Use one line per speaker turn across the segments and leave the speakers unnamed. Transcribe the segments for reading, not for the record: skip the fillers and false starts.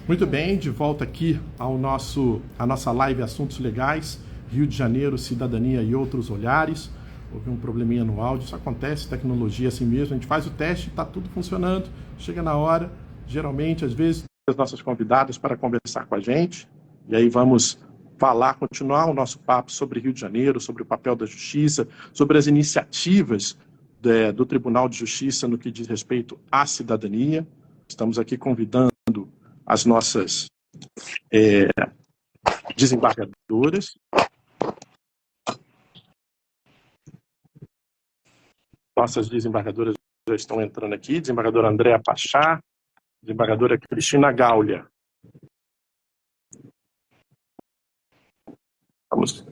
Muito bem, de volta aqui à nossa live Assuntos Legais, Rio de Janeiro, Cidadania e Outros Olhares. Houve um probleminha no áudio, isso acontece, tecnologia é assim mesmo, a gente faz o teste, está tudo funcionando, chega na hora, geralmente, às vezes, as nossas convidadas para conversar com a gente, e aí vamos continuar o nosso papo sobre Rio de Janeiro, sobre o papel da justiça, sobre as iniciativas do Tribunal de Justiça no que diz respeito à cidadania. Estamos aqui convidando as nossas desembargadoras. Nossas desembargadoras já estão entrando aqui. Desembargadora Andréa Pachá, desembargadora Cristina Gaulia. Vamos.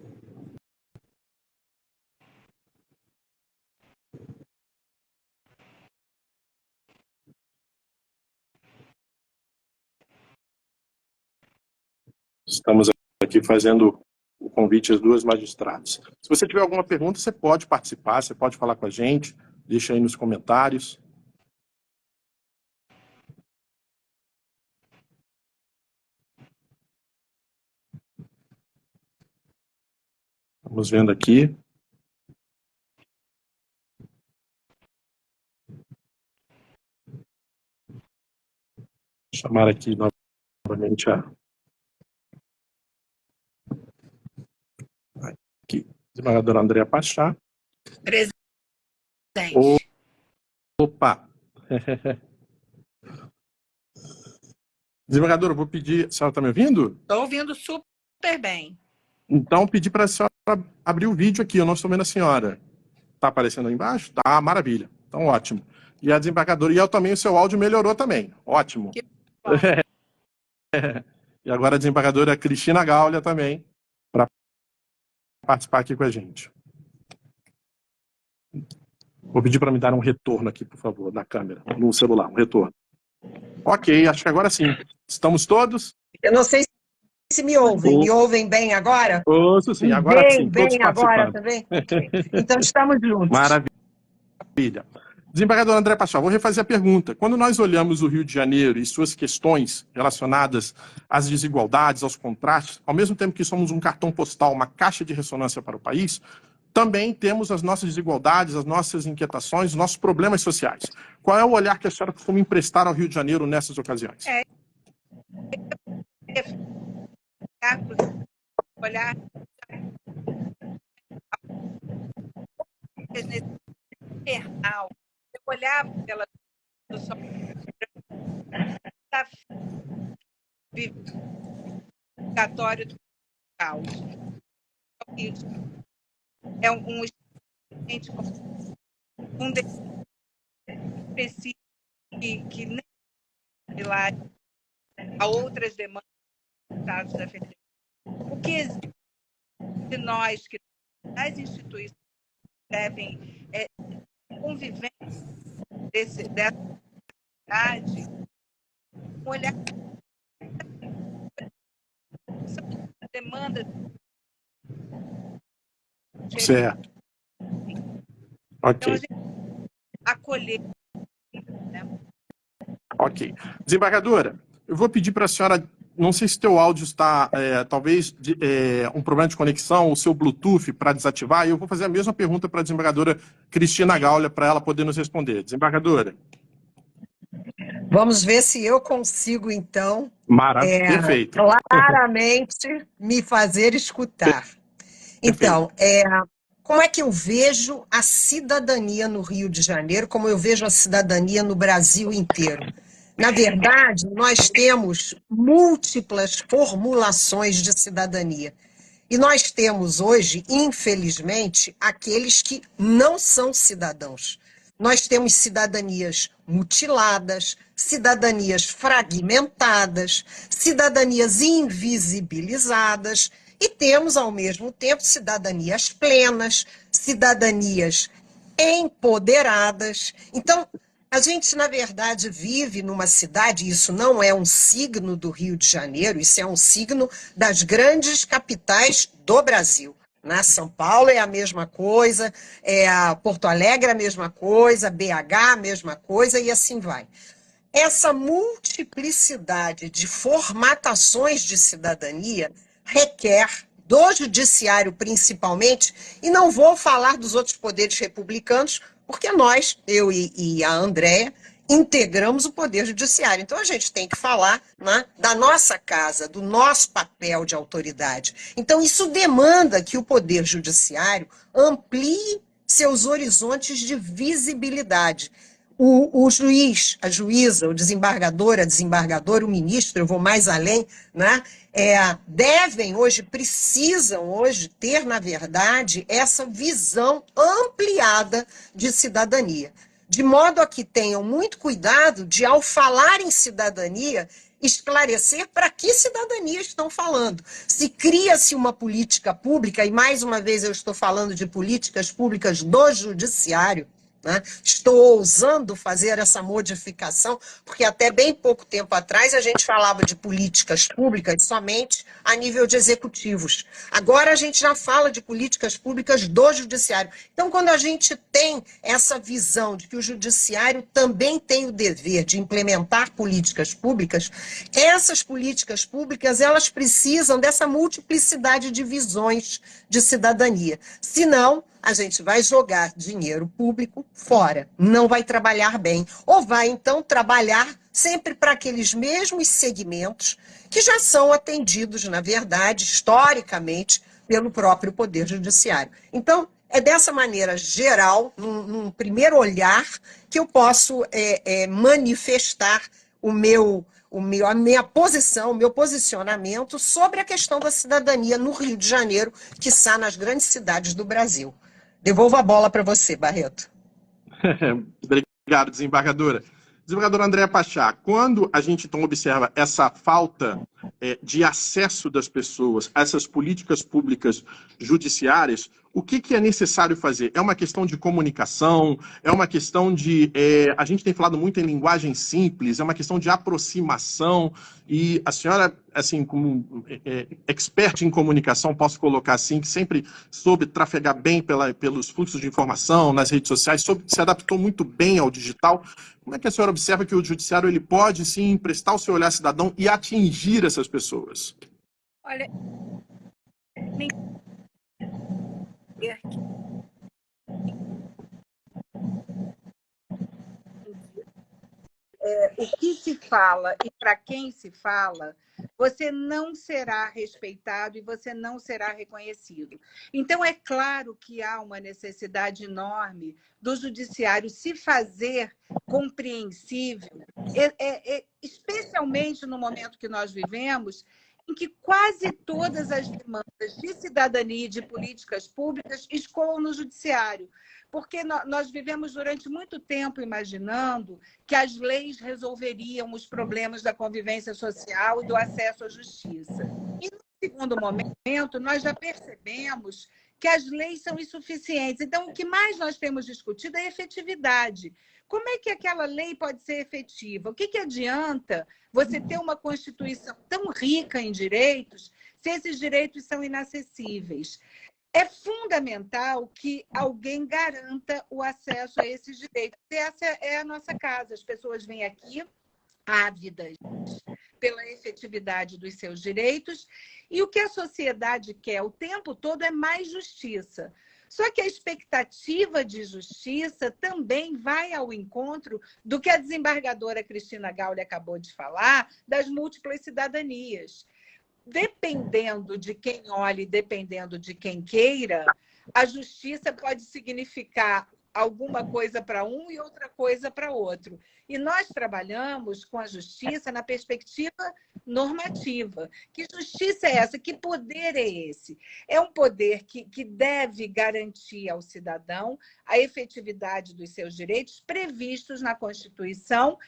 Estamos aqui fazendo o convite às duas magistradas. Se você tiver alguma pergunta, você pode participar, você pode falar com a gente, deixa aí nos comentários. Vamos vendo aqui. Vou chamar aqui novamente aqui, desembargadora Andréa Pachá.
Presente.
Opa! Desembargadora, eu vou pedir... A senhora está me ouvindo?
Estou ouvindo super bem.
Então, pedir para a senhora abrir o vídeo aqui, eu não estou vendo a senhora. Está aparecendo aí embaixo? Tá, maravilha. Então, ótimo. E a desembargadora, e eu também, o seu áudio melhorou também. Ótimo. E agora a desembargadora Cristina Gaulia também, para participar aqui com a gente. Vou pedir para me dar um retorno aqui, por favor, na câmera, no celular, um retorno. Ok, acho que agora sim. Estamos todos?
Eu não sei se me ouvem. Me ouvem bem agora?
Ouço sim, agora sim. Todos
Bem agora
participando.
também? Okay. Então estamos juntos.
Maravilha. Desembargador André Pachá, vou refazer a pergunta. Quando nós olhamos o Rio de Janeiro e suas questões relacionadas às desigualdades, aos contrastes, ao mesmo tempo que somos um cartão postal, uma caixa de ressonância para o país, também temos as nossas desigualdades, as nossas inquietações, os nossos problemas sociais. Qual é o olhar que a senhora costuma emprestar ao Rio de Janeiro nessas ocasiões?
Olhar infernal. Eu olhava pela vibratório do caos. É um específico que nem a outras demandas dos Estados da Federação. O que existe de nós, que as instituições devem convivência dessa sociedade, olhar demanda.
Certo. Ok.
Então, a gente acolher. Né?
Ok. Desembargadora, eu vou pedir para a senhora, não sei se teu áudio está, talvez, um problema de conexão, o seu Bluetooth para desativar, e eu vou fazer a mesma pergunta para a desembargadora Cristina Gaulia, para ela poder nos responder. Desembargadora.
Vamos ver se eu consigo, então,
Perfeito.
claramente me fazer escutar. Então, como é que eu vejo a cidadania no Rio de Janeiro, como eu vejo a cidadania no Brasil inteiro? Na verdade, nós temos múltiplas formulações de cidadania. E nós temos hoje, infelizmente, aqueles que não são cidadãos. Nós temos cidadanias mutiladas, cidadanias fragmentadas, cidadanias invisibilizadas, e temos, ao mesmo tempo, cidadanias plenas, cidadanias empoderadas. Então, a gente, na verdade, vive numa cidade, isso não é um signo do Rio de Janeiro, isso é um signo das grandes capitais do Brasil. Né? São Paulo é a mesma coisa, Porto Alegre é a mesma coisa, BH a mesma coisa, e assim vai. essa multiplicidade de formatações de cidadania requer do judiciário principalmente, e não vou falar dos outros poderes republicanos, porque nós, eu e a Andréa, integramos o poder judiciário. Então a gente tem que falar, né, da nossa casa, do nosso papel de autoridade. Então isso demanda que o poder judiciário amplie seus horizontes de visibilidade. O juiz, a juíza, o desembargador, a desembargadora, o ministro, eu vou mais além, né? Devem hoje, precisam hoje ter, na verdade, essa visão ampliada de cidadania. De modo a que tenham muito cuidado de, ao falar em cidadania, esclarecer para que cidadania estão falando. Se cria-se uma política pública, e mais uma vez eu estou falando de políticas públicas do judiciário, né? Estou ousando fazer essa modificação, porque até bem pouco tempo atrás a gente falava de políticas públicas somente a nível de executivos. Agora a gente já fala de políticas públicas do judiciário. Então, quando a gente tem essa visão de que o judiciário também tem o dever de implementar políticas públicas, essas políticas públicas elas precisam dessa multiplicidade de visões de cidadania. Senão, a gente vai jogar dinheiro público fora, não vai trabalhar bem, ou vai, então, trabalhar sempre para aqueles mesmos segmentos que já são atendidos, na verdade, historicamente, pelo próprio Poder Judiciário. Então, é dessa maneira geral, num primeiro olhar, que eu posso manifestar a minha posição, o meu posicionamento sobre a questão da cidadania no Rio de Janeiro, quiçá nas grandes cidades do Brasil. Devolvo a bola para você, Barreto.
Obrigado, desembargadora. Desembargadora Andréa Pachá, quando a gente então observa essa falta de acesso das pessoas a essas políticas públicas judiciárias, o que é necessário fazer? É uma questão de comunicação, é uma questão de... a gente tem falado muito em linguagem simples, é uma questão de aproximação, e a senhora, assim, como expert em comunicação, posso colocar assim, que sempre soube trafegar bem pelos fluxos de informação nas redes sociais, se adaptou muito bem ao digital. Como é que a senhora observa que o judiciário ele pode, sim, prestar o seu olhar cidadão e atingir essas pessoas?
Olha, o que se fala e para quem se fala, você não será respeitado e você não será reconhecido. Então, é claro que há uma necessidade enorme do judiciário se fazer compreensível, especialmente no momento que nós vivemos, em que quase todas as demandas de cidadania e de políticas públicas escoam no judiciário. Porque nós vivemos durante muito tempo imaginando que as leis resolveriam os problemas da convivência social e do acesso à justiça. E, no segundo momento, nós já percebemos que as leis são insuficientes. Então, o que mais nós temos discutido é a efetividade. Como é que aquela lei pode ser efetiva? O que adianta você ter uma Constituição tão rica em direitos se esses direitos são inacessíveis? É fundamental que alguém garanta o acesso a esses direitos. Essa é a nossa casa. As pessoas vêm aqui ávidas pela efetividade dos seus direitos, e o que a sociedade quer o tempo todo é mais justiça. Só que a expectativa de justiça também vai ao encontro do que a desembargadora Cristina Gauli acabou de falar, das múltiplas cidadanias. Dependendo de quem olhe, dependendo de quem queira, a justiça pode significar alguma coisa para um e outra coisa para outro. E nós trabalhamos com a justiça na perspectiva normativa. Que justiça é essa? Que poder é esse? É um poder que deve garantir ao cidadão a efetividade dos seus direitos previstos na Constituição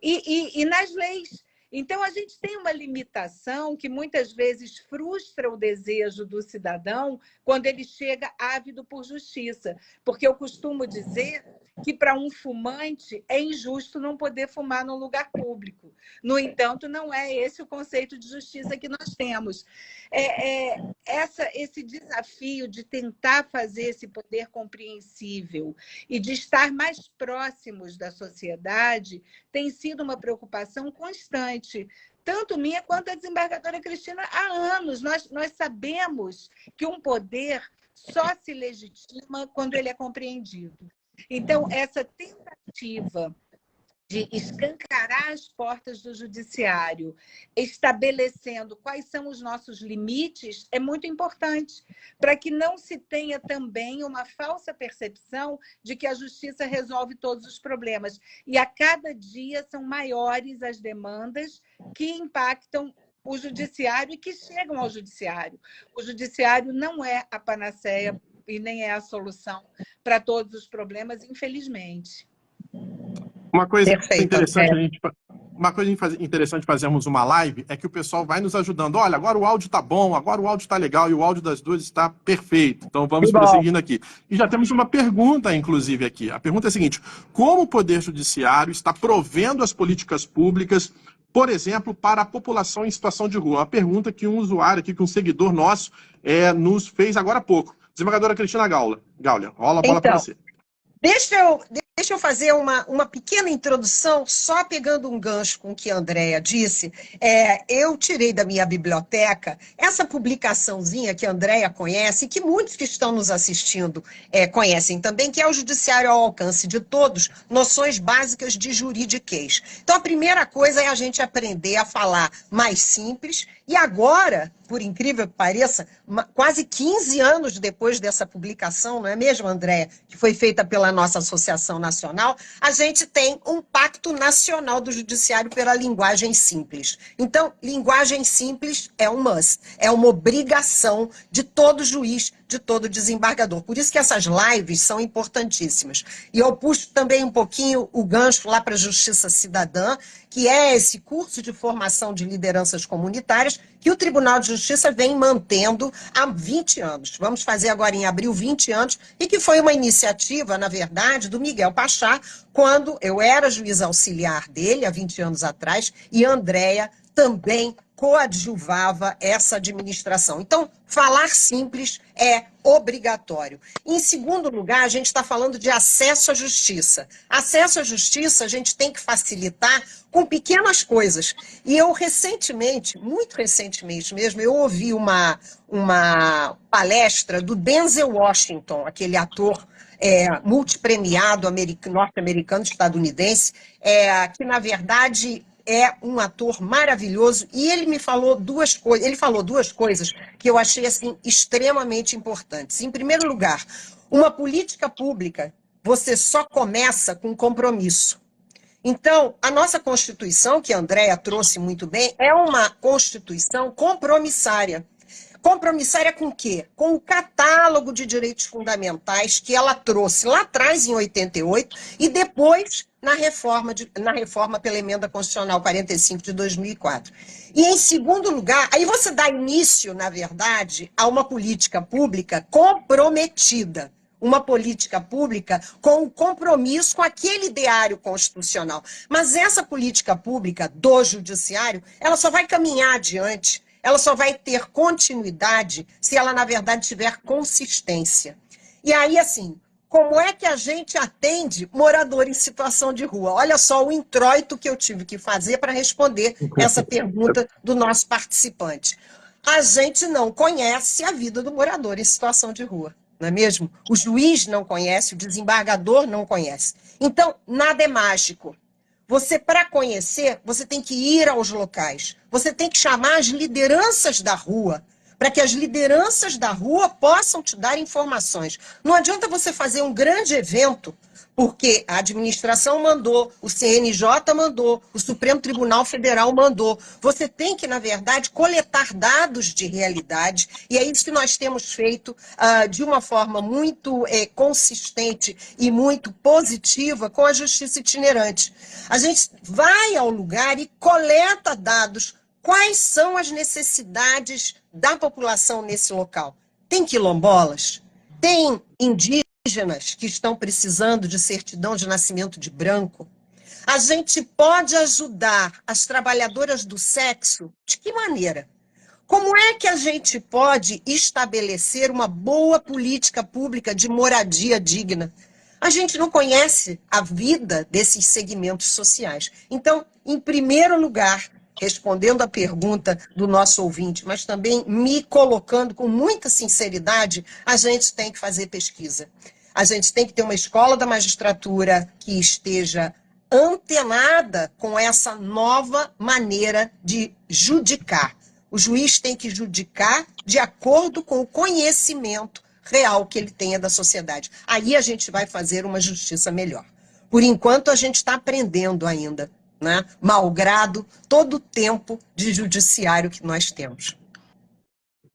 e nas leis. Então, a gente tem uma limitação que muitas vezes frustra o desejo do cidadão quando ele chega ávido por justiça. Porque eu costumo dizer que, para um fumante, é injusto não poder fumar num lugar público. No entanto, não é esse o conceito de justiça que nós temos. Esse desafio de tentar fazer esse poder compreensível e de estar mais próximos da sociedade tem sido uma preocupação constante, tanto minha quanto a desembargadora Cristina, há anos. Nós sabemos que um poder só se legitima quando ele é compreendido. Então, essa tentativa de escancarar as portas do judiciário, estabelecendo quais são os nossos limites, é muito importante, para que não se tenha também uma falsa percepção de que a justiça resolve todos os problemas. E a cada dia são maiores as demandas que impactam o judiciário e que chegam ao judiciário. O judiciário não é a panaceia e nem é a solução para todos os problemas, infelizmente.
Uma coisa interessante,
Uma coisa
interessante fazermos uma live é que o pessoal vai nos ajudando. Olha, agora o áudio está bom, agora o áudio está legal e o áudio das duas está perfeito. Então vamos prosseguindo aqui. E já temos uma pergunta, inclusive, aqui. A pergunta é a seguinte: como o Poder Judiciário está provendo as políticas públicas, por exemplo, para a população em situação de rua? Uma pergunta que um usuário aqui, que um seguidor nosso, nos fez agora há pouco. Desembargadora Cristina Gaulia, rola a bola para você.
Deixa eu fazer uma pequena introdução, só pegando um gancho com o que a Andréa disse. Eu tirei da minha biblioteca essa publicaçãozinha que a Andréa conhece, e que muitos que estão nos assistindo conhecem também, que é o Judiciário ao Alcance de Todos, Noções Básicas de Juridiquês. Então, a primeira coisa é a gente aprender a falar mais simples, e agora, por incrível que pareça, quase 15 anos depois dessa publicação, não é mesmo, Andréa, que foi feita pela nossa Associação Nacional, a gente tem um Pacto Nacional do Judiciário pela Linguagem Simples. Então, linguagem simples é um must, é uma obrigação de todo juiz, de todo desembargador. Por isso que essas lives são importantíssimas. E eu puxo também um pouquinho o gancho lá para a Justiça Cidadã, que é esse curso de formação de lideranças comunitárias que o Tribunal de Justiça vem mantendo há 20 anos. Vamos fazer agora em abril 20 anos, e que foi uma iniciativa, na verdade, do Miguel Pachá, quando eu era juiz auxiliar dele, há 20 anos atrás, e a Andréa também coadjuvava essa administração. Então, falar simples é obrigatório. Em segundo lugar, a gente está falando de acesso à justiça. Acesso à justiça a gente tem que facilitar com pequenas coisas. E eu recentemente, muito recentemente mesmo, eu ouvi uma palestra do Denzel Washington, aquele ator multipremiado norte-americano, estadunidense, que, na verdade, é um ator maravilhoso, e ele me falou duas coisas. Ele falou duas coisas que eu achei assim extremamente importantes. Em primeiro lugar, uma política pública você só começa com compromisso. Então, a nossa Constituição, que a Andréa trouxe muito bem, é uma Constituição compromissária. Compromissária com o quê? Com o catálogo de direitos fundamentais que ela trouxe lá atrás, em 88, e depois na reforma pela Emenda Constitucional 45 de 2004. E, em segundo lugar, aí você dá início, na verdade, a uma política pública comprometida. Uma política pública com o compromisso com aquele ideário constitucional. Mas essa política pública do judiciário, ela só vai caminhar adiante, ela só vai ter continuidade se ela, na verdade, tiver consistência. E aí, assim, como é que a gente atende morador em situação de rua? Olha só o introito que eu tive que fazer para responder essa pergunta do nosso participante. A gente não conhece a vida do morador em situação de rua, não é mesmo? O juiz não conhece, o desembargador não conhece. Então, nada é mágico. Você, para conhecer, você tem que ir aos locais. Você tem que chamar as lideranças da rua, para que as lideranças da rua possam te dar informações. Não adianta você fazer um grande evento, Porque a administração mandou, o CNJ mandou, o Supremo Tribunal Federal mandou. Você tem que, na verdade, coletar dados de realidade, e é isso que nós temos feito de uma forma muito consistente e muito positiva com a justiça itinerante. A gente vai ao lugar e coleta dados. Quais são as necessidades da população nesse local? Tem quilombolas? Tem indígenas que estão precisando de certidão de nascimento de branco? A gente pode ajudar as trabalhadoras do sexo? De que maneira? Como é que a gente pode estabelecer uma boa política pública de moradia digna? A gente não conhece a vida desses segmentos sociais. Então, em primeiro lugar, respondendo à pergunta do nosso ouvinte, mas também me colocando com muita sinceridade, a gente tem que fazer pesquisa. A gente tem que ter uma escola da magistratura que esteja antenada com essa nova maneira de judicar. O juiz tem que judicar de acordo com o conhecimento real que ele tenha da sociedade. Aí a gente vai fazer uma justiça melhor. Por enquanto, a gente está aprendendo ainda, né? Malgrado todo o tempo de judiciário que nós temos.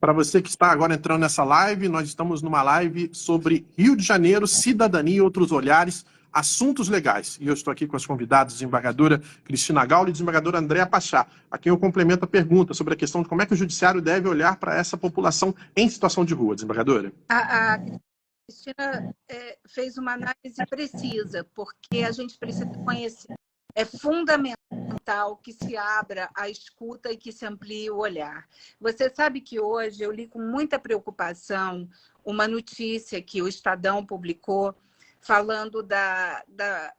Para você que está agora entrando nessa live, nós estamos numa live sobre Rio de Janeiro, cidadania e outros olhares, assuntos legais. E eu estou aqui com as convidadas, desembargadora Cristina Gauli e desembargadora Andréa Pachá, a quem eu complemento a pergunta sobre a questão de como é que o judiciário deve olhar para essa população em situação de rua, desembargadora.
A Cristina fez uma análise precisa, porque a gente precisa conhecer. É fundamental que se abra a escuta e que se amplie o olhar. Você sabe que hoje eu li com muita preocupação uma notícia que o Estadão publicou falando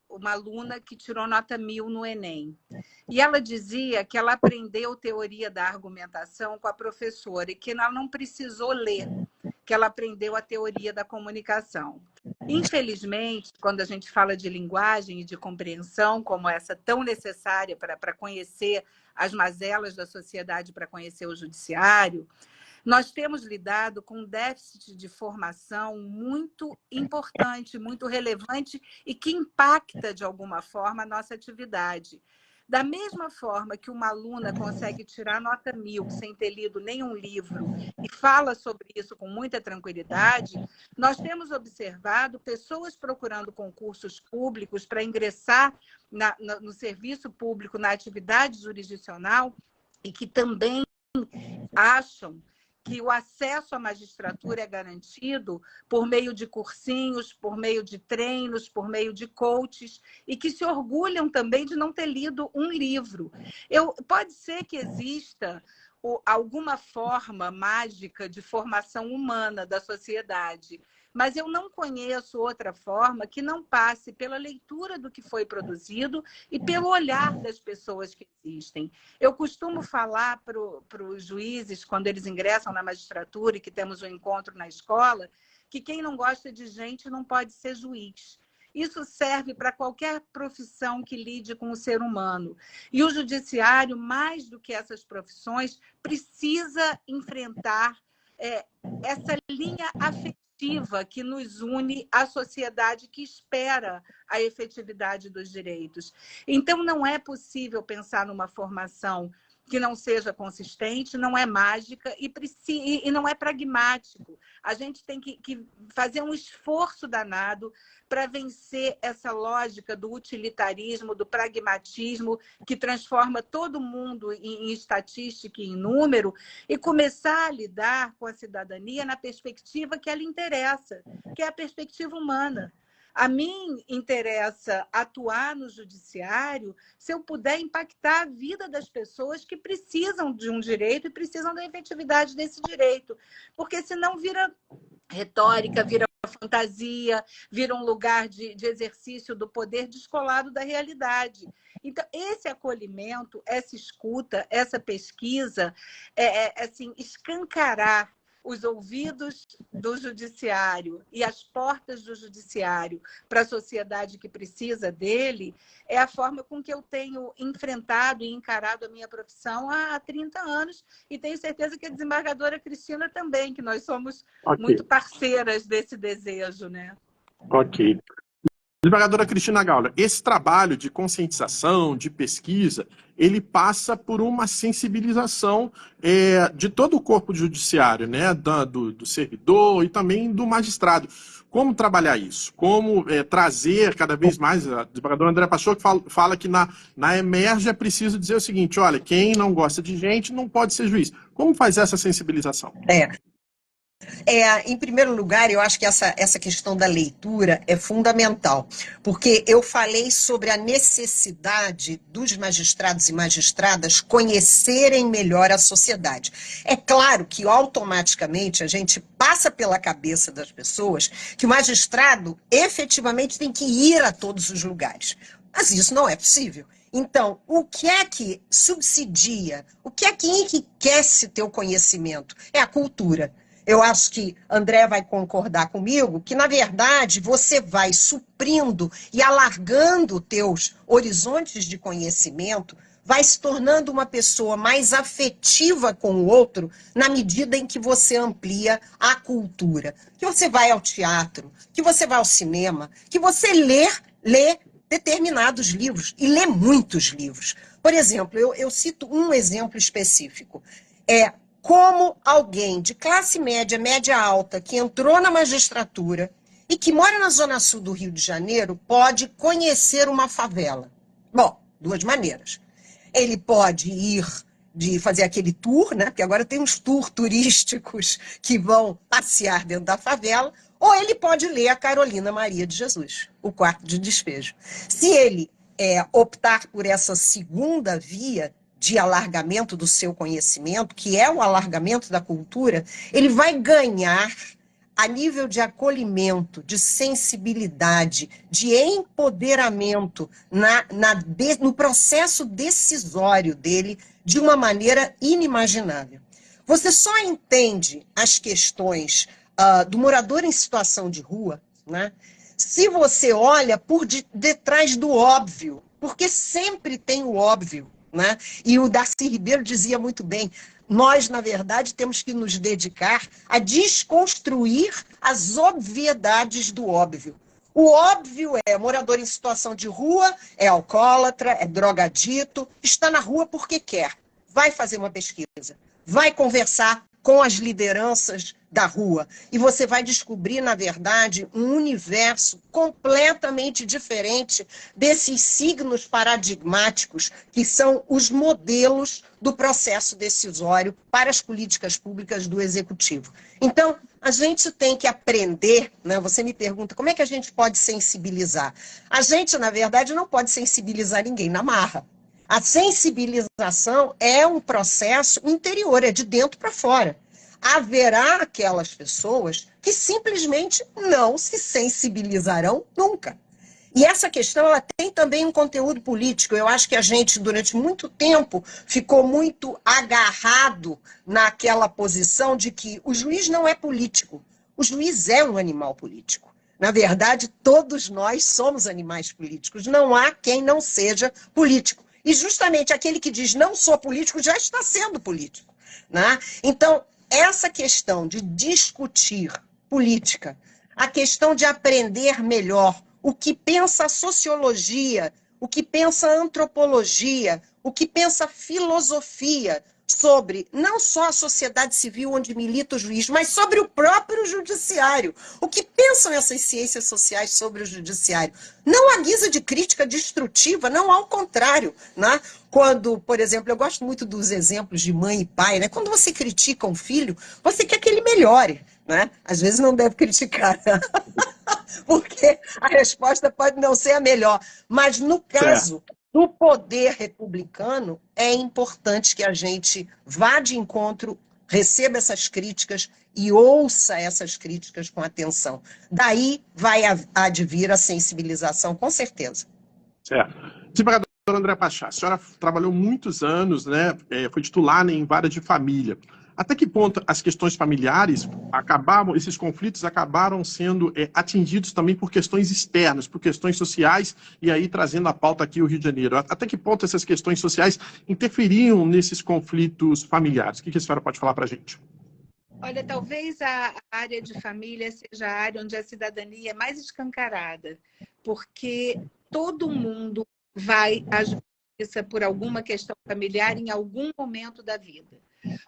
uma aluna que tirou nota 1000 no Enem. E ela dizia que ela aprendeu teoria da argumentação com a professora e que ela não precisou ler, que ela aprendeu a teoria da comunicação. Infelizmente, quando a gente fala de linguagem e de compreensão, como essa tão necessária para conhecer as mazelas da sociedade, para conhecer o judiciário, nós temos lidado com um déficit de formação muito importante, muito relevante e que impacta, de alguma forma, a nossa atividade. Da mesma forma que uma aluna consegue tirar nota 1000 sem ter lido nenhum livro e fala sobre isso com muita tranquilidade, nós temos observado pessoas procurando concursos públicos para ingressar no serviço público, na atividade jurisdicional, e que também acham que o acesso à magistratura é garantido por meio de cursinhos, por meio de treinos, por meio de coaches, e que se orgulham também de não ter lido um livro. Pode ser que exista alguma forma mágica de formação humana da sociedade, mas eu não conheço outra forma que não passe pela leitura do que foi produzido e pelo olhar das pessoas que existem. Eu costumo falar para os juízes, quando eles ingressam na magistratura e que temos um encontro na escola, que quem não gosta de gente não pode ser juiz. Isso serve para qualquer profissão que lide com o ser humano. E o judiciário, mais do que essas profissões, precisa enfrentar essa linha afetiva que nos une à sociedade que espera a efetividade dos direitos. Então, não é possível pensar numa formação que não seja consistente, não é mágica e não é pragmático. A gente tem que fazer um esforço danado para vencer essa lógica do utilitarismo, do pragmatismo, que transforma todo mundo em estatística e em número, e começar a lidar com a cidadania na perspectiva que ela interessa, que é a perspectiva humana. A mim interessa atuar no judiciário se eu puder impactar a vida das pessoas que precisam de um direito e precisam da efetividade desse direito. Porque senão vira retórica, vira fantasia, vira um lugar de exercício do poder descolado da realidade. Então, esse acolhimento, essa escuta, essa pesquisa, assim, escancarar os ouvidos do judiciário e as portas do judiciário para a sociedade que precisa dele, é a forma com que eu tenho enfrentado e encarado a minha profissão há 30 anos, e tenho certeza que a desembargadora Cristina também, que nós somos muito parceiras desse desejo, né?
Ok. Desembargadora Cristina Gauler, esse trabalho de conscientização, de pesquisa, ele passa por uma sensibilização de todo o corpo judiciário, né, do servidor e também do magistrado. Como trabalhar isso? Como trazer cada vez mais... A desembargadora Andréa Pachoco fala que na Emerge é preciso dizer o seguinte, olha, quem não gosta de gente não pode ser juiz. Como faz essa sensibilização?
Em primeiro lugar, eu acho que essa questão da leitura é fundamental, porque eu falei sobre a necessidade dos magistrados e magistradas conhecerem melhor a sociedade. É claro que automaticamente a gente passa pela cabeça das pessoas que o magistrado efetivamente tem que ir a todos os lugares, mas isso não é possível. Então, o que é que subsidia, o que é que enriquece teu conhecimento? É a cultura. Eu acho que André vai concordar comigo que, na verdade, você vai suprindo e alargando teus horizontes de conhecimento, vai se tornando uma pessoa mais afetiva com o outro na medida em que você amplia a cultura. Que você vai ao teatro, que você vai ao cinema, que você lê determinados livros, e lê muitos livros. Por exemplo, eu cito um exemplo específico. Como alguém de classe média, média alta, que entrou na magistratura e que mora na Zona Sul do Rio de Janeiro, pode conhecer uma favela. Bom, duas maneiras. Ele pode ir de fazer aquele tour, né? Porque agora tem uns tours turísticos que vão passear dentro da favela, ou ele pode ler a Carolina Maria de Jesus, O Quarto de Despejo. Se ele optar por essa segunda via de alargamento do seu conhecimento, que é o alargamento da cultura, ele vai ganhar a nível de acolhimento, de sensibilidade, de empoderamento no processo decisório dele de uma maneira inimaginável. Você só entende as questões do morador em situação de rua, né, se você olha por detrás do óbvio, porque sempre tem o óbvio. Né? E o Darcy Ribeiro dizia muito bem, nós, na verdade, temos que nos dedicar a desconstruir as obviedades do óbvio. O óbvio é morador em situação de rua, é alcoólatra, é drogadito, está na rua porque quer. Vai fazer uma pesquisa, vai conversar com as lideranças da rua. E você vai descobrir, na verdade, um universo completamente diferente desses signos paradigmáticos que são os modelos do processo decisório para as políticas públicas do Executivo. Então, a gente tem que aprender, né? Você me pergunta, como é que a gente pode sensibilizar? A gente, na verdade, não pode sensibilizar ninguém na marra. A sensibilização é um processo interior, é de dentro para fora. Haverá aquelas pessoas que simplesmente não se sensibilizarão nunca. E essa questão ela tem também um conteúdo político. Eu acho que a gente, durante muito tempo, ficou muito agarrado naquela posição de que o juiz não é político. O juiz é um animal político. Na verdade, todos nós somos animais políticos. Não há quem não seja político. E justamente aquele que diz não sou político já está sendo político. Né? Então, essa questão de discutir política, a questão de aprender melhor o que pensa a sociologia, o que pensa a antropologia, o que pensa a filosofia sobre não só a sociedade civil onde milita o juiz, mas sobre o próprio judiciário. O que pensam essas ciências sociais sobre o judiciário? Não à guisa de crítica destrutiva, não, ao contrário. Né? Quando, por exemplo, eu gosto muito dos exemplos de mãe e pai, né? Quando você critica um filho, você quer que ele melhore. Né? Às vezes não deve criticar, porque a resposta pode não ser a melhor. Mas no caso do poder republicano, é importante que a gente vá de encontro, receba essas críticas e ouça essas críticas com atenção. Daí vai advir a sensibilização, com certeza.
Certo. Desembargadora Andréa Pachoco, a senhora trabalhou muitos anos, né? Foi titular em vara de família. Até que ponto as questões familiares esses conflitos acabaram sendo atingidos também por questões externas, por questões sociais, e aí trazendo a pauta aqui o Rio de Janeiro? Até que ponto essas questões sociais interferiam nesses conflitos familiares? O que a senhora pode falar para a gente?
Olha, talvez a área de família seja a área onde a cidadania é mais escancarada, porque todo mundo vai à justiça por alguma questão familiar em algum momento da vida.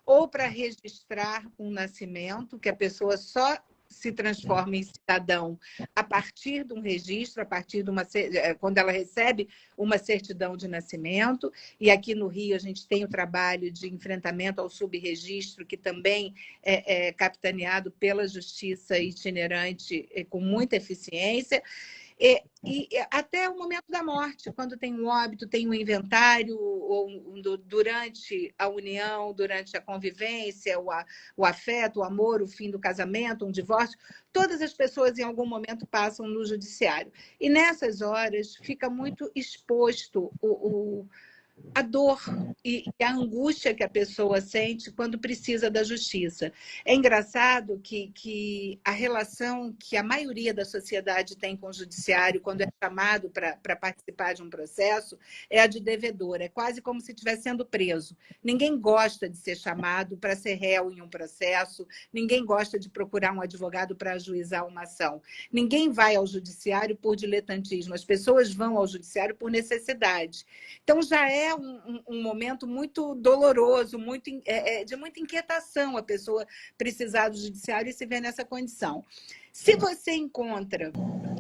Ou para registrar um nascimento, que a pessoa só se transforma em cidadão a partir de um registro, a partir de quando ela recebe uma certidão de nascimento. E aqui no Rio a gente tem o trabalho de enfrentamento ao subregistro, que também é capitaneado pela Justiça itinerante com muita eficiência. E até o momento da morte, quando tem um óbito, tem um inventário, ou durante a união, durante a convivência, o afeto, o amor, o fim do casamento, um divórcio, todas as pessoas em algum momento passam no judiciário. E nessas horas fica muito exposto a dor e a angústia que a pessoa sente quando precisa da justiça. É engraçado que a relação que a maioria da sociedade tem com o judiciário, quando é chamado para participar de um processo, é a de devedor. É quase como se estivesse sendo preso. Ninguém gosta de ser chamado para ser réu em um processo, ninguém gosta de procurar um advogado para ajuizar uma ação. Ninguém vai ao judiciário por diletantismo, as pessoas vão ao judiciário por necessidade. Então, já é um momento muito doloroso, de muita inquietação a pessoa precisar do judiciário e se ver nessa condição. Se você encontra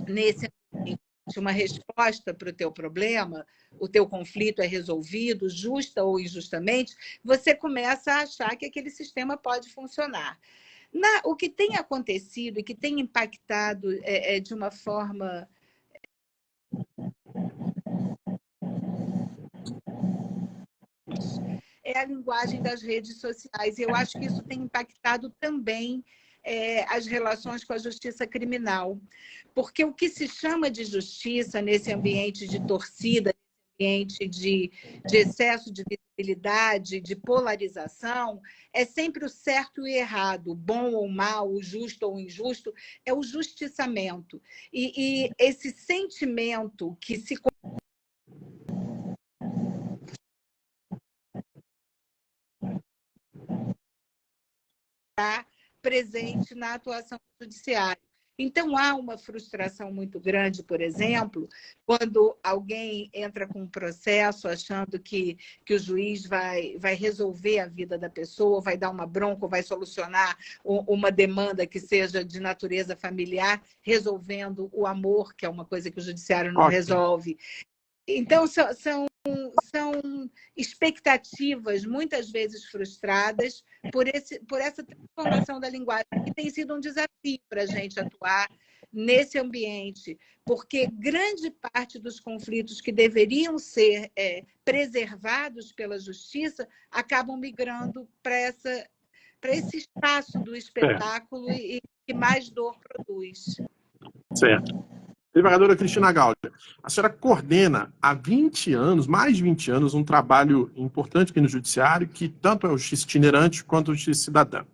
nesse ambiente uma resposta para o teu problema, o teu conflito é resolvido, justa ou injustamente, você começa a achar que aquele sistema pode funcionar. O que tem acontecido e que tem impactado de uma forma é a linguagem das redes sociais. E eu acho que isso tem impactado também as relações com a justiça criminal. Porque o que se chama de justiça nesse ambiente de torcida, nesse ambiente de excesso de visibilidade, de polarização, é sempre o certo e o errado, o bom ou mal, o justo ou o injusto, é o justiçamento. E esse sentimento que se presente na atuação do judiciário. Então, há uma frustração muito grande, por exemplo, quando alguém entra com um processo achando que o juiz vai resolver a vida da pessoa, vai dar uma bronca, vai solucionar uma demanda que seja de natureza familiar, resolvendo o amor, que é uma coisa que o judiciário não resolve. Então, são expectativas muitas vezes frustradas por essa transformação da linguagem, que tem sido um desafio para a gente atuar nesse ambiente, porque grande parte dos conflitos que deveriam ser preservados pela justiça acabam migrando para esse espaço do espetáculo e que mais dor produz.
Certo. Desembargadora Cristina Gáudia, a senhora coordena há 20 anos, mais de 20 anos, um trabalho importante aqui no Judiciário, que tanto é a Justiça Itinerante quanto a Justiça Cidadã.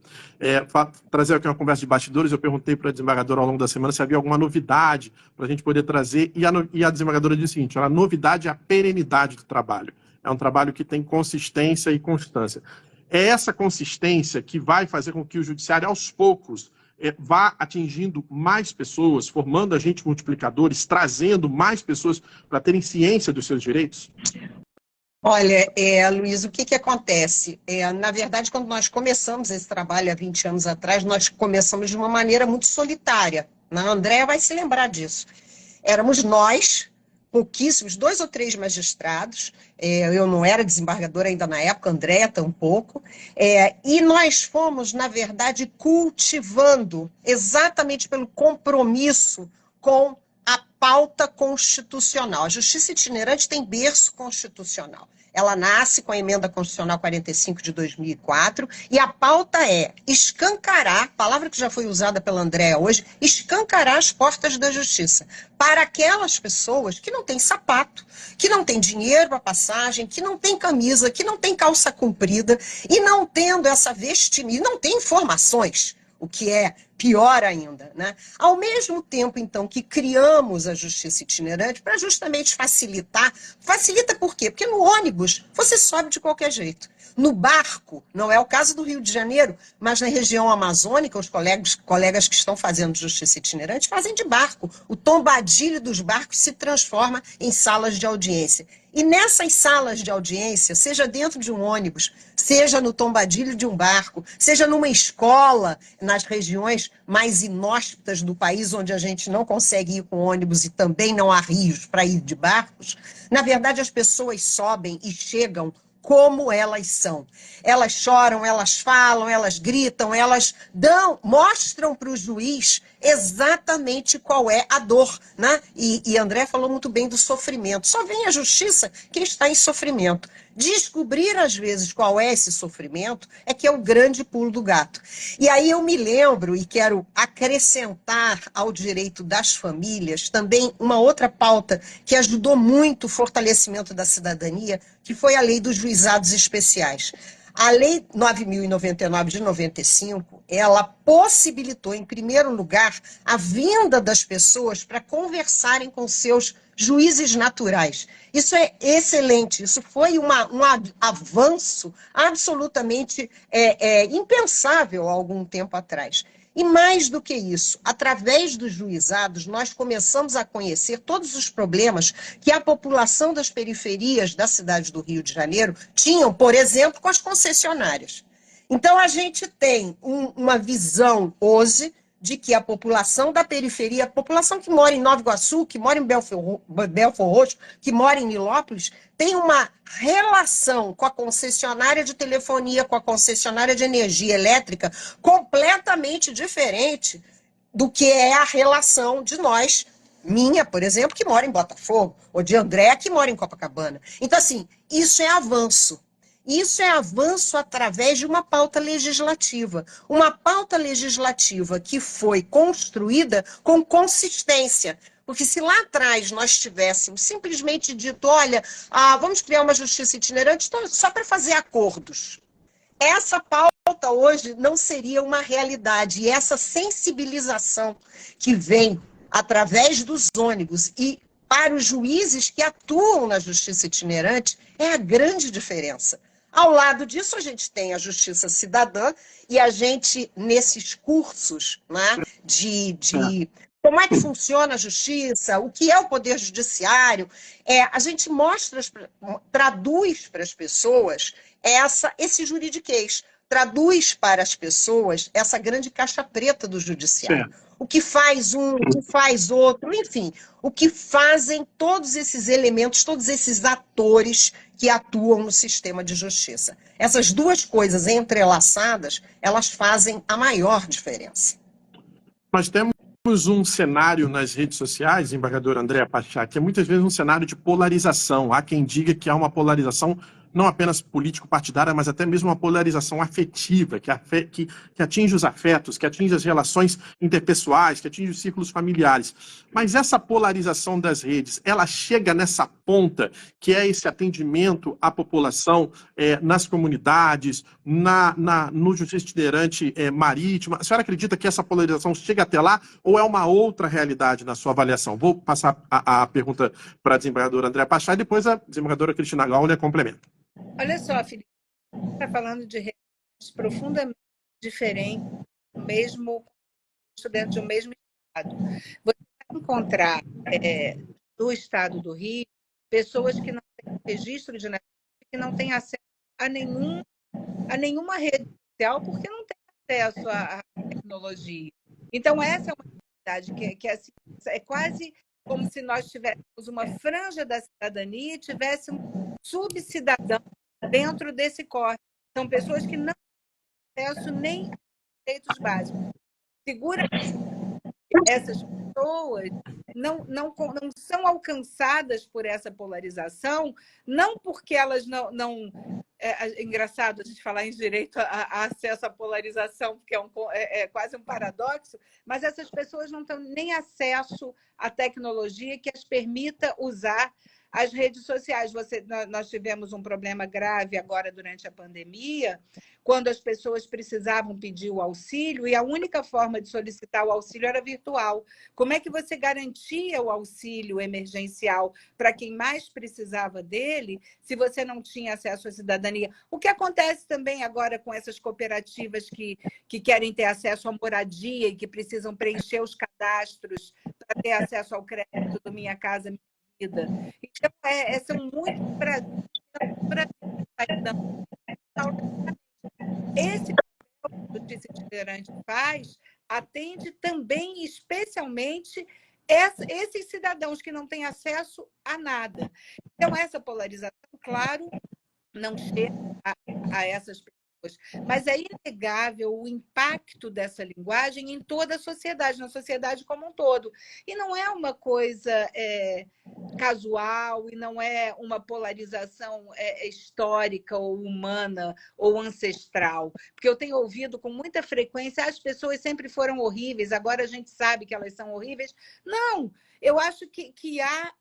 Trazer aqui uma conversa de bastidores, eu perguntei para a desembargadora ao longo da semana se havia alguma novidade para a gente poder trazer, e a desembargadora disse o seguinte: a novidade é a perenidade do trabalho. É um trabalho que tem consistência e constância. É essa consistência que vai fazer com que o Judiciário, aos poucos, vá atingindo mais pessoas, formando agentes multiplicadores, trazendo mais pessoas para terem ciência dos seus direitos?
Olha, Luiz, o que acontece? Na verdade, quando nós começamos esse trabalho há 20 anos atrás, nós começamos de uma maneira muito solitária. A Andréa vai se lembrar disso. Éramos nós, pouquíssimos, 2 ou 3 magistrados, eu não era desembargadora ainda na época, Andréa tampouco, e nós fomos, na verdade, cultivando, exatamente pelo compromisso com a pauta constitucional. A Justiça Itinerante tem berço constitucional. Ela nasce com a Emenda Constitucional 45 de 2004, e a pauta é escancarar, palavra que já foi usada pela Andréa hoje, escancarar as portas da justiça para aquelas pessoas que não têm sapato, que não têm dinheiro para passagem, que não têm camisa, que não têm calça comprida, e não tendo essa vestimenta, não têm informações, o que é pior ainda, né? Ao mesmo tempo, então, que criamos a justiça itinerante para justamente facilitar. Facilita por quê? Porque no ônibus você sobe de qualquer jeito. no barco, não é o caso do Rio de Janeiro, mas na região amazônica, os colegas que estão fazendo justiça itinerante fazem de barco. O tombadilho dos barcos se transforma em salas de audiência. E nessas salas de audiência, seja dentro de um ônibus, seja no tombadilho de um barco, seja numa escola, nas regiões mais inóspitas do país, onde a gente não consegue ir com ônibus e também não há rios para ir de barcos, na verdade as pessoas sobem e chegam como elas são. Elas choram, elas falam, elas gritam, elas mostram para o juiz exatamente qual é a dor, né? E André falou muito bem do sofrimento. Só vem a justiça quem está em sofrimento. Descobrir, às vezes, qual é esse sofrimento é que é o grande pulo do gato. E aí eu me lembro e quero acrescentar ao direito das famílias também uma outra pauta que ajudou muito o fortalecimento da cidadania, que foi a lei dos juizados especiais. A Lei 9.099 de 95, ela possibilitou, em primeiro lugar, a vinda das pessoas para conversarem com seus juízes naturais. Isso é excelente, isso foi um avanço absolutamente impensável há algum tempo atrás. E mais do que isso, através dos juizados, nós começamos a conhecer todos os problemas que a população das periferias da cidade do Rio de Janeiro tinham, por exemplo, com as concessionárias. Então, a gente tem uma visão hoje de que a população da periferia, a população que mora em Nova Iguaçu, que mora em Belford Roxo, que mora em Nilópolis, tem uma relação com a concessionária de telefonia, com a concessionária de energia elétrica, completamente diferente do que é a relação de nós, minha, por exemplo, que mora em Botafogo, ou de André, que mora em Copacabana. Então, assim, isso é avanço. Isso é avanço através de uma pauta legislativa. Uma pauta legislativa que foi construída com consistência. Porque se lá atrás nós tivéssemos simplesmente dito, olha, vamos criar uma justiça itinerante só para fazer acordos. Essa pauta hoje não seria uma realidade. E essa sensibilização que vem através dos ônibus e para os juízes que atuam na justiça itinerante é a grande diferença. Ao lado disso, a gente tem a justiça cidadã e a gente, nesses cursos, né, de como é que funciona a justiça, o que é o poder judiciário, a gente traduz para as pessoas esse juridiquês, traduz para as pessoas essa grande caixa preta do judiciário. O que faz um, o que faz outro, enfim, o que fazem todos esses elementos, todos esses atores que atuam no sistema de justiça. Essas duas coisas entrelaçadas, elas fazem a maior diferença.
Nós temos um cenário nas redes sociais, embargador André Pachá, que é muitas vezes um cenário de polarização. Há quem diga que há uma polarização não apenas político-partidária, mas até mesmo uma polarização afetiva, que atinge os afetos, que atinge as relações interpessoais, que atinge os círculos familiares. Mas essa polarização das redes, ela chega nessa ponta, que é esse atendimento à população nas comunidades, no justiça itinerante marítima. A senhora acredita que essa polarização chega até lá ou é uma outra realidade na sua avaliação? Vou passar a pergunta para a desembargadora Andréa Pachá e depois a desembargadora Cristina Gaulia complementa.
Olha só, Felipe, está falando de realidades profundamente diferentes, mesmo dentro de um mesmo estado. Você vai encontrar no estado do Rio pessoas que não têm registro de nascimento, que não têm acesso a nenhuma rede social, porque não têm acesso à tecnologia. Então, essa é uma realidade que assim, é quase como se nós tivéssemos uma franja da cidadania e tivéssemos subcidadão dentro desse corte. São pessoas que não têm acesso nem a direitos básicos. Segura essas pessoas não são alcançadas por essa polarização, não porque elas não é engraçado a gente falar em direito a acesso à polarização, porque é quase um paradoxo, mas essas pessoas não têm nem acesso à tecnologia que as permita usar as redes sociais. Nós tivemos um problema grave agora durante a pandemia, quando as pessoas precisavam pedir o auxílio e a única forma de solicitar o auxílio era virtual. Como é que você garantia o auxílio emergencial para quem mais precisava dele, se você não tinha acesso à cidadania? O que acontece também agora com essas cooperativas que querem ter acesso à moradia e que precisam preencher os cadastros para ter acesso ao crédito do Minha Casa Minha Vida. Então, são muitos Brasil que está dando. Esse papel que a Justiça Itinerante faz atende também, especialmente, esses cidadãos que não têm acesso a nada. Então, essa polarização, claro, não chega a essas pessoas, mas é inegável o impacto dessa linguagem em toda a sociedade, na sociedade como um todo. E não é uma coisa casual, e não é uma polarização histórica ou humana ou ancestral, porque eu tenho ouvido com muita frequência: as pessoas sempre foram horríveis, agora a gente sabe que elas são horríveis. Não! Eu acho que há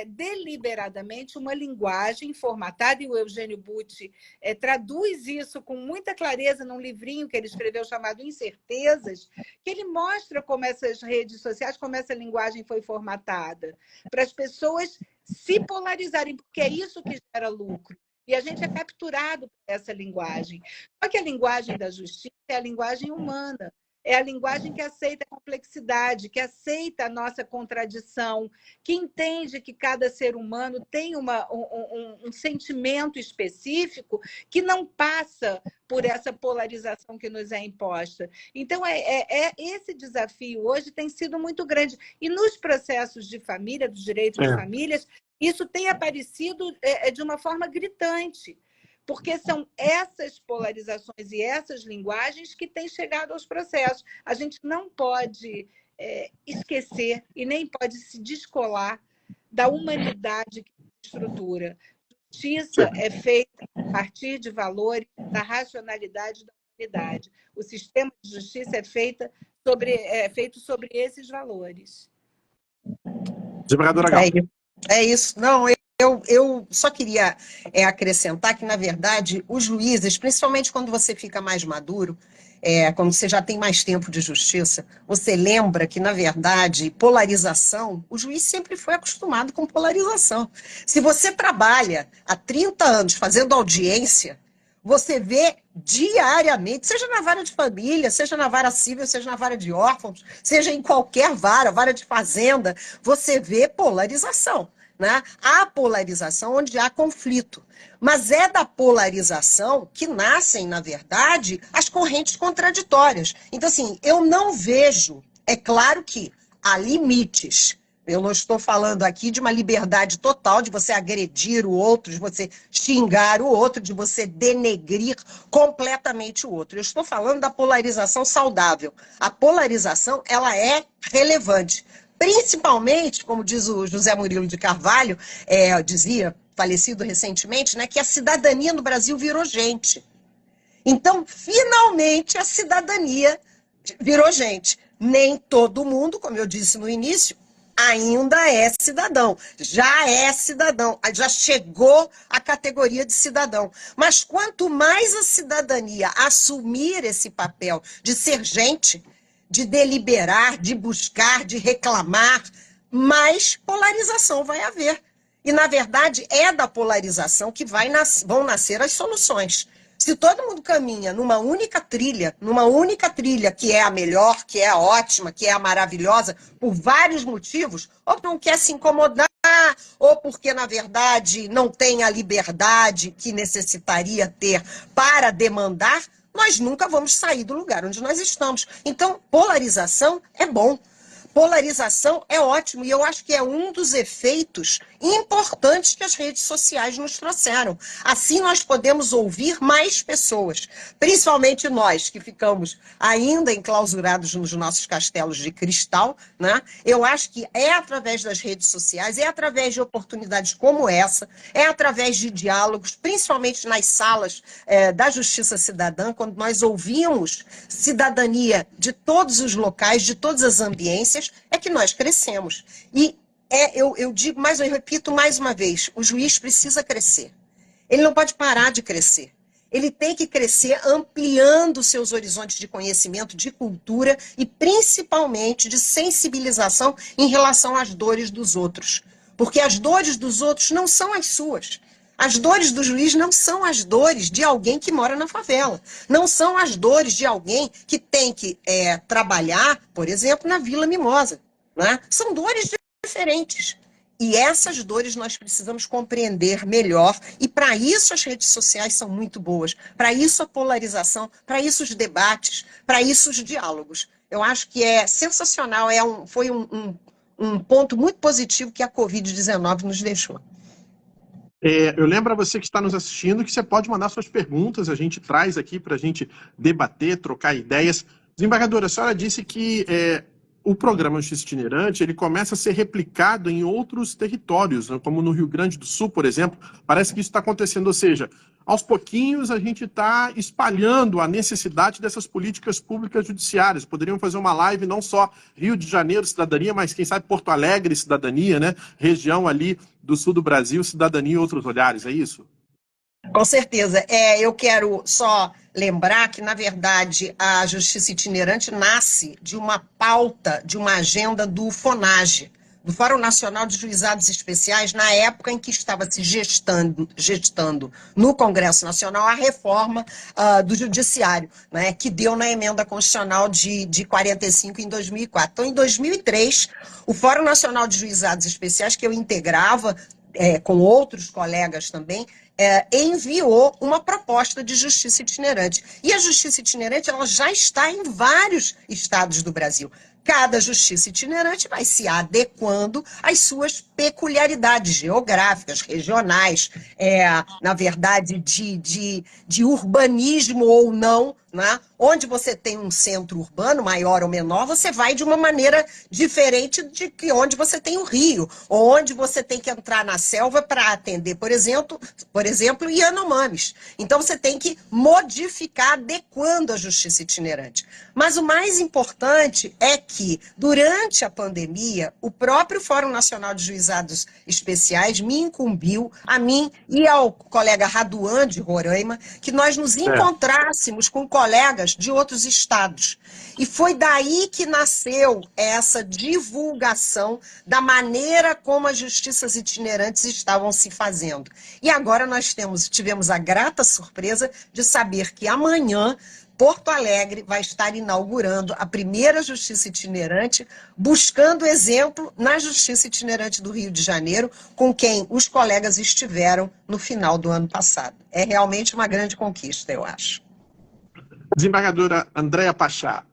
deliberadamente uma linguagem formatada, e o Eugênio Butti traduz isso com muita clareza num livrinho que ele escreveu chamado Incertezas, que ele mostra como essas redes sociais, como essa linguagem foi formatada, para as pessoas se polarizarem, porque é isso que gera lucro. E a gente é capturado por essa linguagem. Só que a linguagem da justiça é a linguagem humana. É a linguagem que aceita a complexidade, que aceita a nossa contradição, que entende que cada ser humano tem um sentimento específico que não passa por essa polarização que nos é imposta. Então, esse desafio hoje tem sido muito grande. E nos processos de família, dos direitos de famílias, isso tem aparecido de uma forma gritante, porque são essas polarizações e essas linguagens que têm chegado aos processos. A gente não pode esquecer e nem pode se descolar da humanidade que estrutura. Justiça é feita a partir de valores da racionalidade da humanidade. O sistema de justiça é feito sobre esses valores.
Desembargadora Gal.
É isso. Não, eu só queria acrescentar que, na verdade, os juízes, principalmente quando você fica mais maduro, quando você já tem mais tempo de justiça, você lembra que, na verdade, polarização, o juiz sempre foi acostumado com polarização. Se você trabalha há 30 anos fazendo audiência, você vê diariamente, seja na vara de família, seja na vara civil, seja na vara de órfãos, seja em qualquer vara de fazenda, você vê polarização. Né? Há polarização onde há conflito, mas é da polarização que nascem, na verdade, as correntes contraditórias. Então, assim, eu não vejo, é claro que há limites. Eu não estou falando aqui de uma liberdade total, de você agredir o outro, de você xingar o outro, de você denegrir completamente o outro. Eu estou falando da polarização saudável. A polarização, ela é relevante. Principalmente, como diz o José Murilo de Carvalho, dizia, falecido recentemente, né, que a cidadania no Brasil virou gente. Então, finalmente, a cidadania virou gente. Nem todo mundo, como eu disse no início, ainda é cidadão. Já é cidadão, já chegou à categoria de cidadão. Mas quanto mais a cidadania assumir esse papel de ser gente, de deliberar, de buscar, de reclamar, mais polarização vai haver. E, na verdade, é da polarização que vão nascer as soluções. Se todo mundo caminha numa única trilha que é a melhor, que é a ótima, que é a maravilhosa, por vários motivos, ou não quer se incomodar, ou porque, na verdade, não tem a liberdade que necessitaria ter para demandar, nós nunca vamos sair do lugar onde nós estamos. Então, polarização é bom. Polarização é ótimo, e eu acho que é um dos efeitos importantes que as redes sociais nos trouxeram. Assim nós podemos ouvir mais pessoas, principalmente nós que ficamos ainda enclausurados nos nossos castelos de cristal, né? Eu acho que é através das redes sociais, é através de oportunidades como essa, é através de diálogos, principalmente nas salas da Justiça Cidadã, quando nós ouvimos cidadania de todos os locais, de todas as ambiências, é que nós crescemos. E eu digo, mas eu repito mais uma vez, o juiz precisa crescer. Ele não pode parar de crescer. Ele tem que crescer ampliando seus horizontes de conhecimento, de cultura e principalmente de sensibilização em relação às dores dos outros. Porque as dores dos outros não são as suas. As dores do juiz não são as dores de alguém que mora na favela. Não são as dores de alguém que tem que trabalhar, por exemplo, na Vila Mimosa. Né? São dores diferentes. E essas dores nós precisamos compreender melhor. E para isso as redes sociais são muito boas. Para isso a polarização, para isso os debates, para isso os diálogos. Eu acho que é sensacional, foi um ponto muito positivo que a Covid-19 nos deixou.
Eu lembro a você que está nos assistindo que você pode mandar suas perguntas, a gente traz aqui para a gente debater, trocar ideias. Desembargadora, a senhora disse que o programa Justiça Itinerante ele começa a ser replicado em outros territórios, né, como no Rio Grande do Sul, por exemplo. Parece que isso está acontecendo, ou seja, aos pouquinhos a gente está espalhando a necessidade dessas políticas públicas judiciárias. Poderiam fazer uma live não só Rio de Janeiro, cidadania, mas quem sabe Porto Alegre, cidadania, né? Região ali do sul do Brasil, cidadania e outros olhares, é isso?
Com certeza. Eu quero só lembrar que, na verdade, a Justiça Itinerante nasce de uma pauta, de uma agenda do FONAGE, do Fórum Nacional de Juizados Especiais, na época em que estava se gestando no Congresso Nacional a reforma do Judiciário, né, que deu na emenda constitucional de 45 em 2004. Então, em 2003, o Fórum Nacional de Juizados Especiais, que eu integrava com outros colegas também, enviou uma proposta de justiça itinerante. E a justiça itinerante ela já está em vários estados do Brasil. Cada justiça itinerante vai se adequando às suas peculiaridades geográficas, regionais, na verdade, de urbanismo ou não, né? Onde você tem um centro urbano, maior ou menor, você vai de uma maneira diferente de que onde você tem o rio, ou onde você tem que entrar na selva para atender, por exemplo, Yanomamis. Então, você tem que modificar, adequando a justiça itinerante. Mas o mais importante é que, durante a pandemia, o próprio Fórum Nacional de Juizados Especiais me incumbiu, a mim e ao colega Raduan de Roraima, que nós nos encontrássemos com colegas de outros estados. E foi daí que nasceu essa divulgação da maneira como as justiças itinerantes estavam se fazendo. E agora nós tivemos a grata surpresa de saber que amanhã Porto Alegre vai estar inaugurando a primeira justiça itinerante, buscando exemplo na justiça itinerante do Rio de Janeiro, com quem os colegas estiveram no final do ano passado. É realmente uma grande conquista, eu acho.
Desembargadora Andréa Pachá,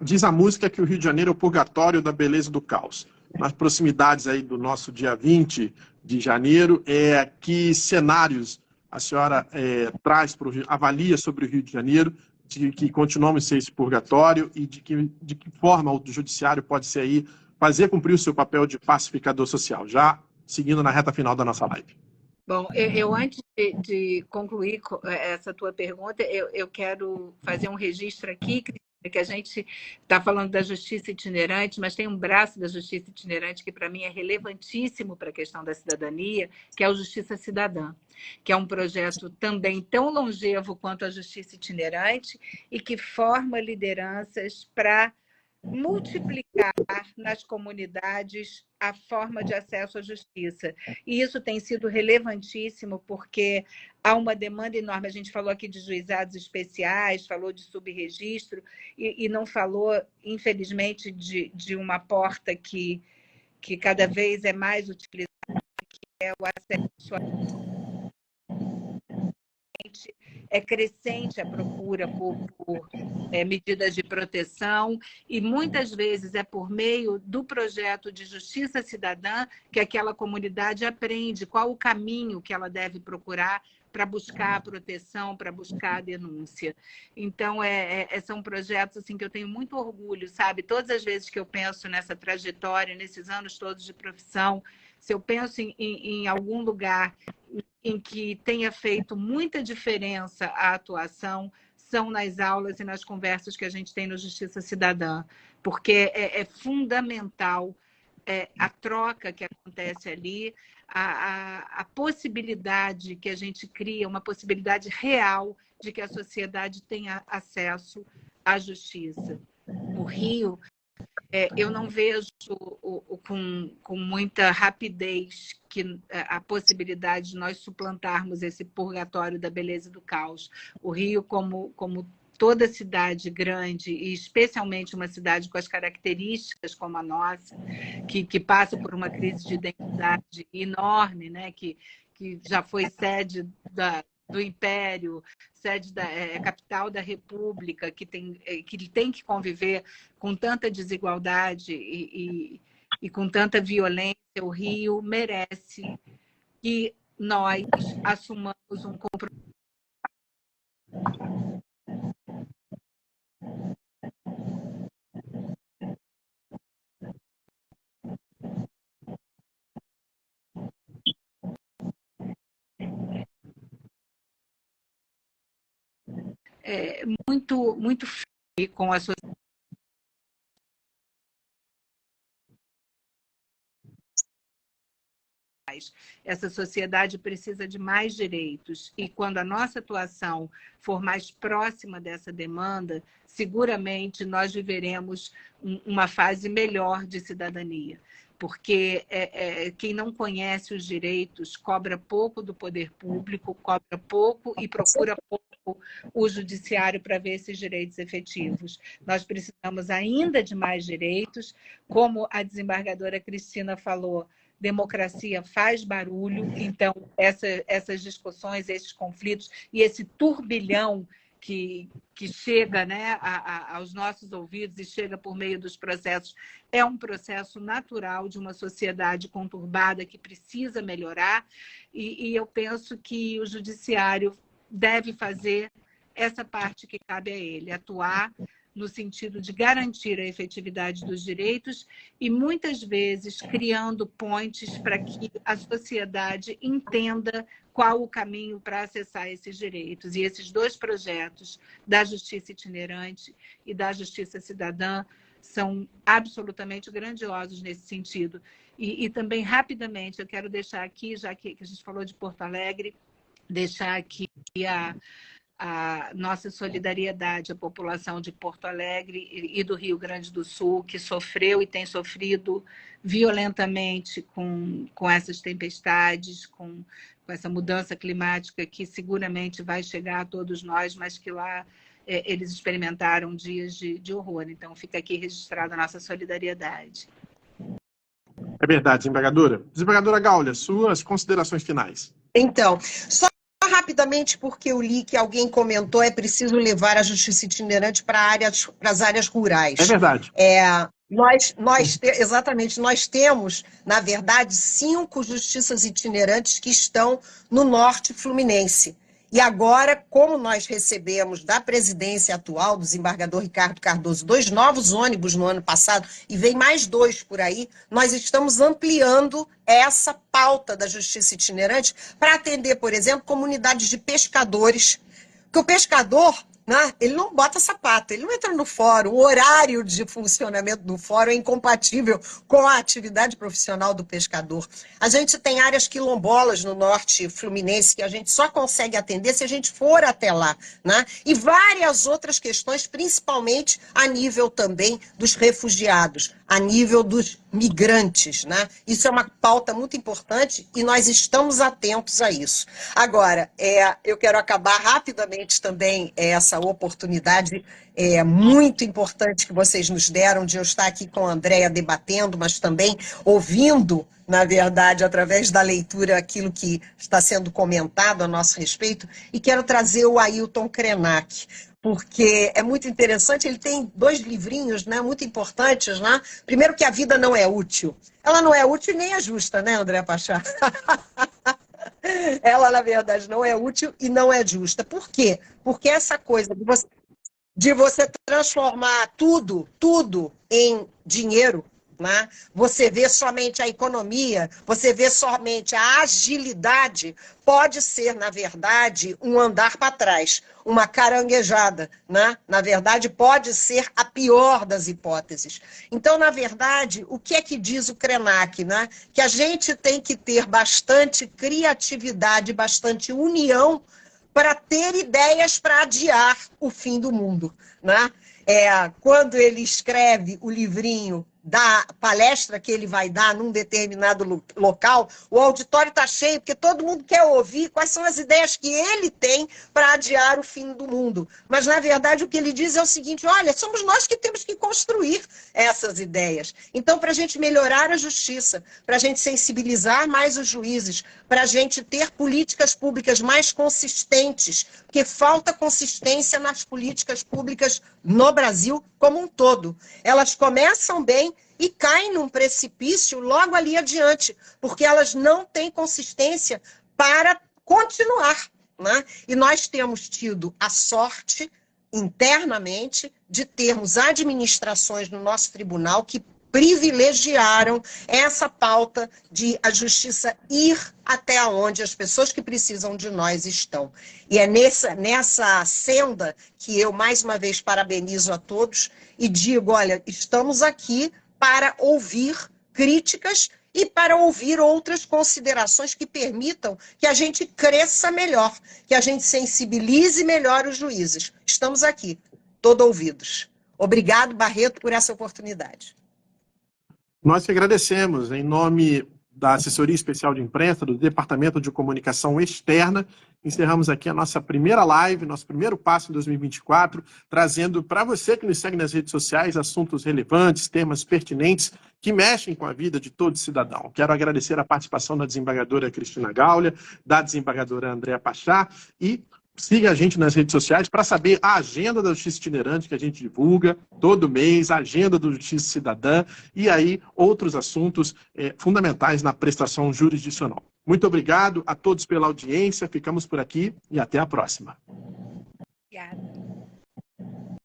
diz a música que o Rio de Janeiro é o purgatório da beleza e do caos. Nas proximidades aí do nosso dia 20 de janeiro, que cenários a senhora avalia sobre o Rio de Janeiro, de que continuamos a ser esse purgatório e de que forma o judiciário pode ser aí, fazer cumprir o seu papel de pacificador social, já seguindo na reta final da nossa live.
Bom, eu antes de concluir essa tua pergunta, eu quero fazer um registro aqui, que a gente está falando da justiça itinerante, mas tem um braço da justiça itinerante que, para mim, é relevantíssimo para a questão da cidadania, que é o Justiça Cidadã, que é um projeto também tão longevo quanto a justiça itinerante e que forma lideranças para multiplicar nas comunidades a forma de acesso à justiça. E isso tem sido relevantíssimo porque há uma demanda enorme. A gente falou aqui de juizados especiais, falou de subregistro e não falou, infelizmente, de uma porta que cada vez é mais utilizada, que é o acesso à é crescente a procura por medidas de proteção e muitas vezes é por meio do projeto de justiça cidadã que aquela comunidade aprende qual o caminho que ela deve procurar para buscar a proteção, para buscar a denúncia. Então, são projetos assim, que eu tenho muito orgulho, sabe? Todas as vezes que eu penso nessa trajetória, nesses anos todos de profissão, se eu penso em algum lugar em que tenha feito muita diferença a atuação, são nas aulas e nas conversas que a gente tem no Justiça Cidadã, porque é fundamental a troca que acontece ali, a possibilidade que a gente cria, uma possibilidade real de que a sociedade tenha acesso à justiça. O Rio, eu não vejo com muita rapidez que a possibilidade de nós suplantarmos esse purgatório da beleza e do caos. O Rio, como toda cidade grande, e especialmente uma cidade com as características como a nossa, que passa por uma crise de identidade enorme, né? que já foi sede do Império, sede capital da República, que tem que conviver com tanta desigualdade e com tanta violência. O Rio merece que nós assumamos um compromisso. Muito firme com a sociedade. Essa sociedade precisa de mais direitos e quando a nossa atuação for mais próxima dessa demanda, seguramente nós viveremos uma fase melhor de cidadania, porque quem não conhece os direitos cobra pouco do poder público, cobra pouco e procura pouco o judiciário para ver esses direitos efetivos. Nós precisamos ainda de mais direitos, como a desembargadora Cristina falou, democracia faz barulho, então essas discussões, esses conflitos e esse turbilhão que chega, né, aos nossos ouvidos e chega por meio dos processos, é um processo natural de uma sociedade conturbada que precisa melhorar e eu penso que o judiciário deve fazer essa parte que cabe a ele, atuar no sentido de garantir a efetividade dos direitos e, muitas vezes, criando pontes para que a sociedade entenda qual o caminho para acessar esses direitos. E esses dois projetos, da Justiça Itinerante e da Justiça Cidadã, são absolutamente grandiosos nesse sentido. E também, rapidamente, eu quero deixar aqui, já que a gente falou de Porto Alegre, deixar aqui a nossa solidariedade à população de Porto Alegre e do Rio Grande do Sul, que sofreu e tem sofrido violentamente com essas tempestades, com essa mudança climática que seguramente vai chegar a todos nós, mas que lá eles experimentaram dias de horror. Então, fica aqui registrada a nossa solidariedade.
É verdade, desembargadora. Desembargadora Gáulia, suas considerações finais.
Então, só rapidamente, porque eu li que alguém comentou, é preciso levar a justiça itinerante para as áreas rurais.
É verdade.
Exatamente, nós temos, na verdade, 5 justiças itinerantes que estão no norte fluminense. E agora, como nós recebemos da presidência atual, do desembargador Ricardo Cardoso, 2 novos ônibus no ano passado, e vem mais 2 por aí, nós estamos ampliando essa pauta da justiça itinerante para atender, por exemplo, comunidades de pescadores. Porque o pescador, né, ele não bota sapato, ele não entra no fórum, o horário de funcionamento do fórum é incompatível com a atividade profissional do pescador. A gente tem áreas quilombolas no norte fluminense que a gente só consegue atender se a gente for até lá, né? E várias outras questões, principalmente a nível também dos refugiados, a nível dos migrantes, né? Isso é uma pauta muito importante e nós estamos atentos a isso. Agora, eu quero acabar rapidamente também essa oportunidade muito importante que vocês nos deram de eu estar aqui com a Andréa debatendo, mas também ouvindo, na verdade, através da leitura, aquilo que está sendo comentado a nosso respeito, e quero trazer o Ailton Krenak, porque é muito interessante, ele tem 2 livrinhos, né, muito importantes, né? Primeiro que a vida não é útil. Ela não é útil e nem é justa, né, André Pachá? Ela, na verdade, não é útil e não é justa. Por quê? Porque essa coisa de você transformar tudo em dinheiro, né? Você vê somente a economia, você vê somente a agilidade, pode ser, na verdade, um andar para trás, uma caranguejada, né? Na verdade, pode ser a pior das hipóteses. Então, na verdade, o que é que diz o Krenak, né? Que a gente tem que ter bastante criatividade, bastante união para ter ideias para adiar o fim do mundo, né? Quando ele escreve o livrinho da palestra que ele vai dar num determinado local, o auditório está cheio, porque todo mundo quer ouvir quais são as ideias que ele tem para adiar o fim do mundo. Mas, na verdade, o que ele diz é o seguinte: olha, somos nós que temos que construir essas ideias. Então, para a gente melhorar a justiça, para a gente sensibilizar mais os juízes, para a gente ter políticas públicas mais consistentes, porque falta consistência nas políticas públicas no Brasil como um todo. Elas começam bem e caem num precipício logo ali adiante, porque elas não têm consistência para continuar, né? E nós temos tido a sorte, internamente, de termos administrações no nosso tribunal que privilegiaram essa pauta de a justiça ir até onde as pessoas que precisam de nós estão. E é nessa senda que eu, mais uma vez, parabenizo a todos e digo, olha, estamos aqui para ouvir críticas e para ouvir outras considerações que permitam que a gente cresça melhor, que a gente sensibilize melhor os juízes. Estamos aqui, todo ouvidos. Obrigado, Barreto, por essa oportunidade.
Nós te agradecemos, em nome da Assessoria Especial de Imprensa, do Departamento de Comunicação Externa. Encerramos aqui a nossa primeira live, nosso primeiro passo em 2024, trazendo para você que nos segue nas redes sociais assuntos relevantes, temas pertinentes que mexem com a vida de todo cidadão. Quero agradecer a participação da desembargadora Cristina Gaulia, da desembargadora Andréa Pachá e siga a gente nas redes sociais para saber a agenda da Justiça Itinerante que a gente divulga todo mês, a agenda do Justiça Cidadã e aí outros assuntos fundamentais na prestação jurisdicional. Muito obrigado a todos pela audiência, ficamos por aqui e até a próxima.
Obrigada.